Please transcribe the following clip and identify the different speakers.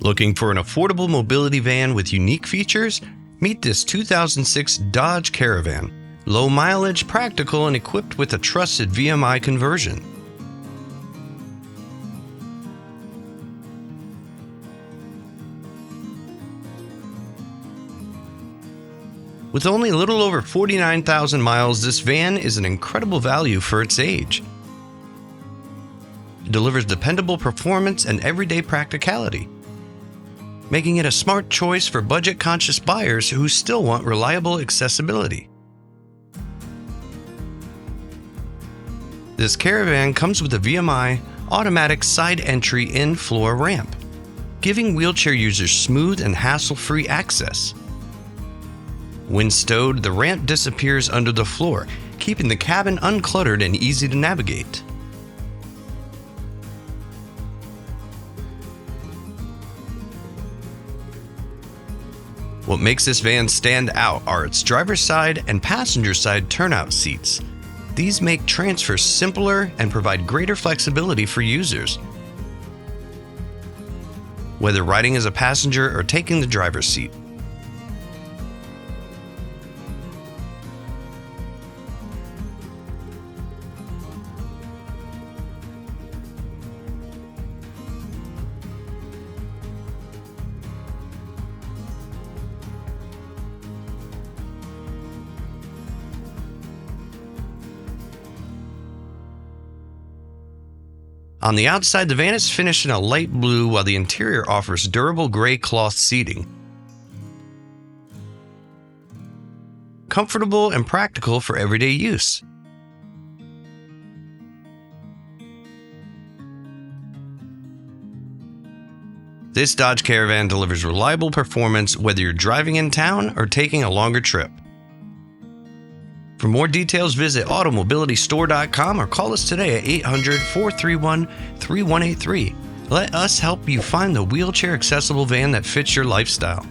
Speaker 1: Looking for an affordable mobility van with unique features? Meet this 2006 Dodge Caravan. Low mileage, practical, and equipped with a trusted VMI conversion. With only a little over 49,000 miles, this van is an incredible value for its age. It delivers dependable performance and everyday practicality, making it a smart choice for budget-conscious buyers who still want reliable accessibility. This Caravan comes with a VMI automatic side-entry in-floor ramp, giving wheelchair users smooth and hassle-free access. When stowed, the ramp disappears under the floor, keeping the cabin uncluttered and easy to navigate. What makes this van stand out are its driver's side and passenger side turnout seats. These make transfers simpler and provide greater flexibility for users, whether riding as a passenger or taking the driver's seat. On the outside, the van is finished in a light blue, while the interior offers durable gray cloth seating. Comfortable and practical for everyday use. This Dodge Caravan delivers reliable performance whether you're driving in town or taking a longer trip. For more details, visit automobilitystore.com or call us today at 800-431-3183. Let us help you find the wheelchair accessible van that fits your lifestyle.